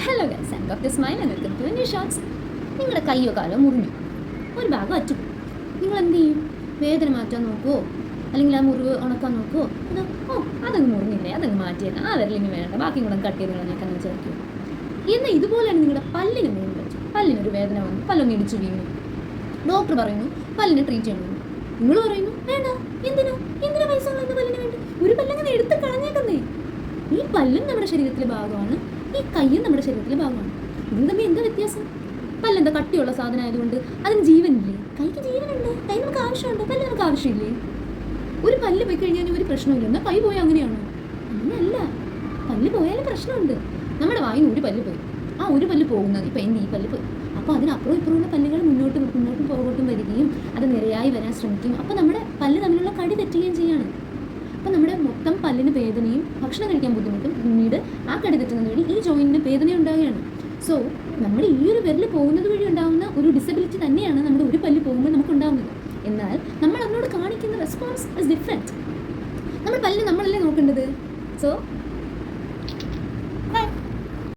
Hello guys, I'm doctor smile and welcome to new shorts. നിങ്ങളുടെ കയ്യോ കാലോ മുറിഞ്ഞു, ഒരു ഭാഗം അറ്റുപോയി. നിങ്ങൾ എന്ത് ചെയ്യും? വേദന മാറ്റാൻ നോക്കുമോ, അല്ലെങ്കിൽ ആ മുറിവ് ഉണക്കാൻ നോക്കുമോ? അതങ്ങ് മുറിഞ്ഞില്ലേ, അതങ്ങ് മാറ്റിയത് ആ വിരലിന് വേണ്ട, ബാക്കി കൂടെ കട്ട് ചെയ്ത് കളഞ്ഞേക്കാന്ന് വിചാരിക്കും. എന്നാൽ ഇതുപോലെയാണ് നിങ്ങളുടെ പല്ലിന് എന്തെങ്കിലും പറ്റും. പല്ലിനൊരു വേദന വന്നു, പല്ലൊന്ന് ഇടിച്ചു വീണു, ഡോക്ടർ പറയുന്നു പല്ലിനെ ട്രീറ്റ് ചെയ്യണമെന്ന്. നിങ്ങൾ പറയുന്നു വേണ്ട, എന്തിനാ പൈസ കളയുന്ന പല്ലിന് വേണ്ടി? ഒരു പല്ലങ്ങനെ എടുത്ത് കളഞ്ഞേക്കുന്നേ. ഈ പല്ലും നമ്മുടെ ശരീരത്തിലെ ഭാഗമാണ്, ഈ കയ്യും നമ്മുടെ ശരീരത്തിലെ ഭാഗമാണ്. ഇതിന് തമ്മിൽ എന്താ വ്യത്യാസം? പല്ലെന്താ കട്ടിയുള്ള സാധനം ആയതുകൊണ്ട് അതിന് ജീവനില്ലേ? കൈക്ക് ജീവനുണ്ട്, കൈ നമുക്ക് ആവശ്യമുണ്ട്, പല്ല് നമുക്ക് ആവശ്യമില്ലേ? ഒരു പല്ല് പോയി കഴിഞ്ഞാൽ ഒരു പ്രശ്നമില്ല, എന്നാൽ കൈ പോയാൽ അങ്ങനെയാണോ? അങ്ങനെയല്ല, പല്ല് പോയാലും പ്രശ്നമുണ്ട്. നമ്മുടെ വായിന് ഒരു പല്ല് പോയി, ആ ഒരു പല്ല് പോകുന്നത് ഇപ്പം എൻ്റെ ഈ പല്ല് പോയി. അപ്പോൾ അതിനപ്പുറം ഇപ്പുറമുള്ള പല്ലുകൾ മുന്നോട്ടും പുറകോട്ടും വരികയും അത് നിരയായി വരാൻ ശ്രമിക്കും. അപ്പോൾ നമ്മുടെ പല്ല് തമ്മിലുള്ള കടി തെറ്റുകയും ചെയ്യാണ്. അപ്പോൾ നമ്മുടെ മൊത്തം പല്ലിന് വേദനയും ഭക്ഷണം കഴിക്കാൻ ബുദ്ധിമുട്ടും, പിന്നീട് ആ കടി തെറ്റുന്നത് വഴി ഈ ജോയിൻറ്റിന് വേദന ഉണ്ടാവുകയാണ്. സോ നമ്മുടെ ഈ ഒരു വിരൽ പോകുന്നത് വഴി ഉണ്ടാകുന്ന ഒരു ഡിസബിലിറ്റി തന്നെയാണ് നമ്മുടെ ഒരു പല്ല് പോകുമ്പോൾ നമുക്ക് ഉണ്ടാകുന്നത്. എന്നാൽ നമ്മൾ അതിനോട് കാണിക്കുന്ന റെസ്പോൺസ് ഇസ് ഡിഫറെൻറ്റ്. നമ്മുടെ പല്ലിന് നമ്മളല്ലേ നോക്കേണ്ടത്. സോ